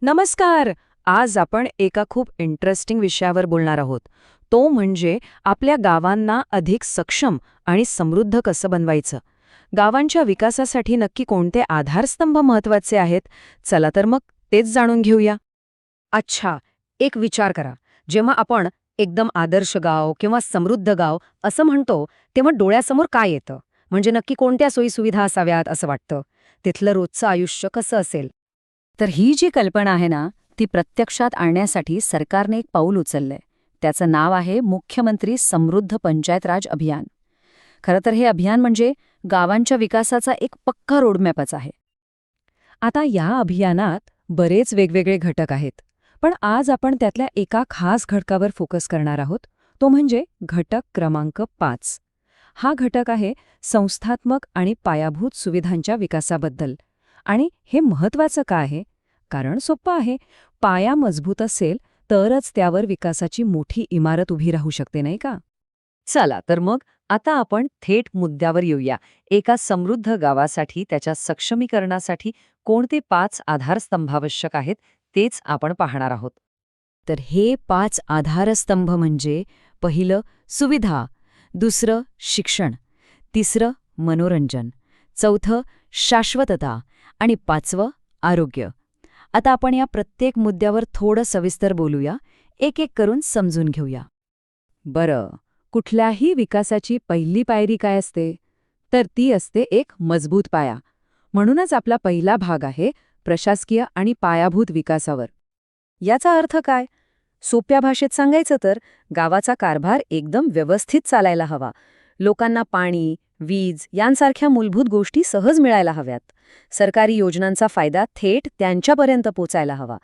नमस्कार. आज आपण एका खूप इंटरेस्टिंग विषयावर बोलणार आहोत. तो म्हणजे आपल्या गावांना अधिक सक्षम आणि समृद्ध कसं बनवायचं. गावांच्या विकासासाठी नक्की कोणते आधारस्तंभ महत्वाचे आहेत? चला तर मग तेच जाणून घेऊया. अच्छा, एक विचार करा. जेव्हा आपण एकदम आदर्श गाव किंवा समृद्ध गाव असं म्हणतो, तेव्हा डोळ्यासमोर काय येतं? म्हणजे नक्की कोणत्या सोयीसुविधा असाव्यात असं वाटतं? तिथलं रोजचं आयुष्य कसं असेल? तर ही जी कल्पना आहे ना, ती प्रत्यक्षात आणण्यासाठी सरकारने एक पाऊल उचललंय. त्याचं नाव आहे मुख्यमंत्री समृद्ध पंचायत राज अभियान. खरं तर हे अभियान म्हणजे गावांच्या विकासाचा एक पक्का रोडमॅपच आहे. आता या अभियानात बरेच वेगवेगळे घटक आहेत. पण आज आपण त्यातल्या एका खास घटकावर फोकस करणार आहोत, तो म्हणजे घटक क्रमांक 5. हा घटक आहे संस्थात्मक आणि पायाभूत सुविधांच्या विकासाबद्दल. आणि हे महत्वाचं का आहे? कारण सोपं आहे. पाया मजबूत असेल तरच त्यावर विकासाची मोठी इमारत उभी राहू शकते, नाही का? चला तर मग आता आपण थेट मुद्द्यावर येऊया. एका समृद्ध गावासाठी त्याच्या सक्षमीकरणासाठी कोणते 5 आधारस्तंभ आवश्यक आहेत तेच आपण पाहणार आहोत. तर हे 5 आधारस्तंभ म्हणजे पहिलं सुविधा, दुसरं शिक्षण, तिसरं मनोरंजन, चौथं शाश्वतता आणि 5वं आरोग्य. आता आपण या प्रत्येक मुद्द्यावर थोडं सविस्तर बोलूया, एक एक करून समजून घेऊया. बरं, कुठल्याही विकासाची पहिली पायरी काय असते? तर ती असते एक मजबूत पाया. म्हणूनच आपला पहिला भाग आहे प्रशासकीय आणि पायाभूत विकासावर. याचा अर्थ काय? सोप्या भाषेत सांगायचं तर गावाचा कारभार एकदम व्यवस्थित चालायला हवा. लोकांना पाणी, वीज यांसारख्या मूलभूत गोष्टी सहज मिळायला हव्यात. सरकारी योजनांचा फायदा थेट त्यांच्यापर्यंत पोचायला हवा.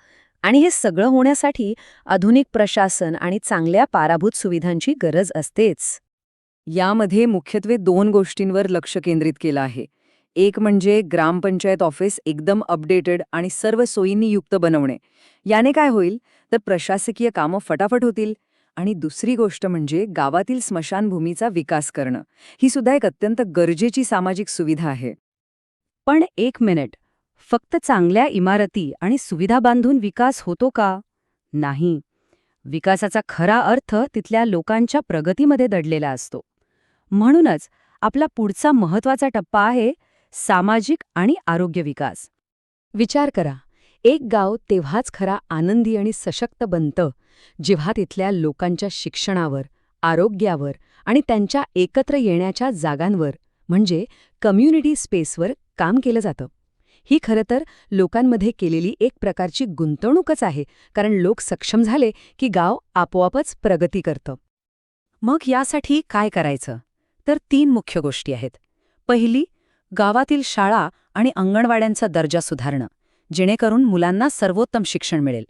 आणि हे सगळं होण्यासाठी आधुनिक प्रशासन आणि चांगल्या पायाभूत सुविधांची गरज असतेच. यामध्ये मुख्यत्वे 2 गोष्टींवर लक्ष केंद्रित केलं आहे. एक म्हणजे ग्रामपंचायत ऑफिस एकदम अपडेटेड आणि सर्व सोयींनी युक्त बनवणे. याने काय होईल तर प्रशासकीय कामं फटाफट होतील. आणि दुसरी गोष्ट म्हणजे गावातील स्मशानभूमीचा विकास करणं. ही सुद्धा एक अत्यंत गरजेची सामाजिक सुविधा आहे. पण एक मिनिट, फक्त चांगल्या इमारती आणि सुविधा बांधून विकास होतो का? नाही. विकासाचा खरा अर्थ तिथल्या लोकांच्या प्रगतीमध्ये दडलेला असतो. म्हणूनच आपला पुढचा महत्वाचा टप्पा आहे सामाजिक आणि आरोग्य विकास. विचार करा, एक गाव तेव्हाच खरा आनंदी आणि सशक्त बनतं जेव्हा तिथल्या लोकांच्या शिक्षणावर, आरोग्यावर आणि त्यांच्या एकत्र येण्याच्या जागांवर म्हणजे कम्युनिटी स्पेसवर काम केलं जातं. ही खरं तर लोकांमध्ये केलेली एक प्रकारची गुंतवणूकच आहे, कारण लोक सक्षम झाले की गाव आपोआपच प्रगती करतं. मग यासाठी काय करायचं? तर 3 मुख्य गोष्टी आहेत. पहिली, गावातील शाळा आणि अंगणवाड्यांचा दर्जा सुधारणं, जेणेकरून मुलांना सर्वोत्तम शिक्षण मिळेल.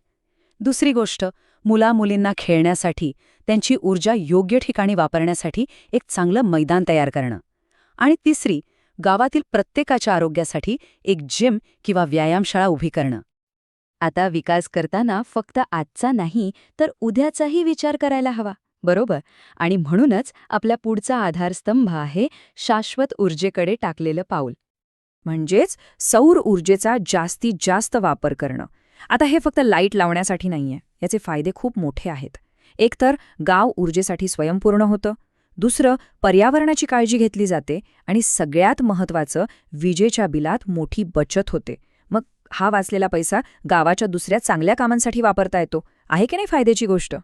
दुसरी गोष्ट, मुला-मुलींना खेळण्यासाठी, त्यांची ऊर्जा योग्य ठिकाणी वापरण्यासाठी एक चांगलं मैदान तयार करणं. आणि तिसरी, गावातील प्रत्येकाच्या आरोग्यासाठी एक जिम किंवा व्यायामशाळा उभी करणं. आता विकास करताना फक्त आजचा नाही तर उद्याचाही विचार करायला हवा, बरोबर? आणि म्हणूनच आपल्या पुढचा आधारस्तंभ आहे शाश्वत ऊर्जेकडे टाकलेलं पाऊल. म्हणजेच सौर ऊर्जेचा जास्तीत जास्त वापर करणं. आता हे फक्त लाईट लावण्यासाठी नाहीये, याचे फायदे खूप मोठे आहेत. एकतर गाव ऊर्जेसाठी स्वयंपूर्ण होतं, दुसरं पर्यावरणाची काळजी घेतली जाते आणि सगळ्यात महत्त्वाचं विजेच्या बिलात मोठी बचत होते. मग हा वाचलेला पैसा गावाच्या दुसऱ्या चांगल्या कामांसाठी वापरता येतो. आहे की नाही फायद्याची गोष्ट?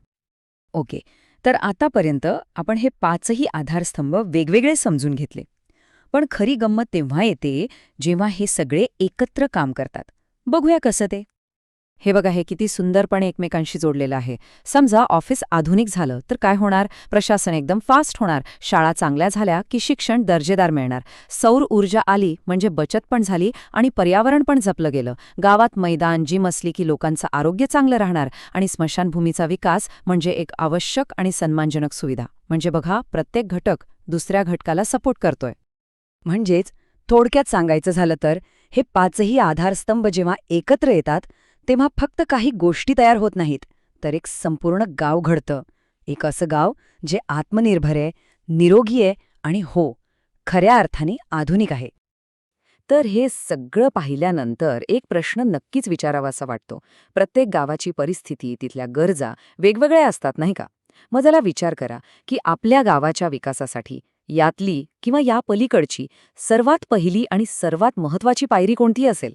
ओके, तर आतापर्यंत आपण हे 5ही आधारस्तंभ वेगवेगळे समजून घेतले. पण खरी गंमत तेव्हा येते जेव्हा हे सगळे एकत्र काम करतात. बघूया कसं ते. हे बघा, हे किती सुंदरपणे एकमेकांशी जोडलेलं आहे. समजा ऑफिस आधुनिक झालं तर काय होणार? प्रशासन एकदम फास्ट होणार, शाळा चांगल्या झाल्या की शिक्षण दर्जेदार मिळणार, सौर ऊर्जा आली म्हणजे बचत पण झाली आणि पर्यावरण पण जपलं गेलं, गावात मैदान जिम असली की लोकांचं आरोग्य चांगलं राहणार आणि स्मशानभूमीचा विकास म्हणजे एक आवश्यक आणि सन्मानजनक सुविधा. म्हणजे बघा, प्रत्येक घटक दुसऱ्या घटकाला सपोर्ट करतोय. म्हणजेच थोडक्यात सांगायचं झालं तर हे 5ही आधारस्तंभ जेव्हा एकत्र येतात तेव्हा फक्त काही गोष्टी तयार होत नाहीत, तर एक संपूर्ण गाव घडतं. एक असं गाव जे आत्मनिर्भर आहे, निरोगी आहे आणि हो, खऱ्या अर्थाने आधुनिक आहे. तर हे सगळं पाहिल्यानंतर एक प्रश्न नक्कीच विचारावासा वाटतो. प्रत्येक गावाची परिस्थिती, तिथल्या गरजा वेगवेगळ्या असतात नाही का? मग जरा विचार करा की आपल्या गावाच्या विकासासाठी यातली किंवा या पलीकडची सर्वात पहिली आणि सर्वात महत्वाची पायरी कोणती असेल?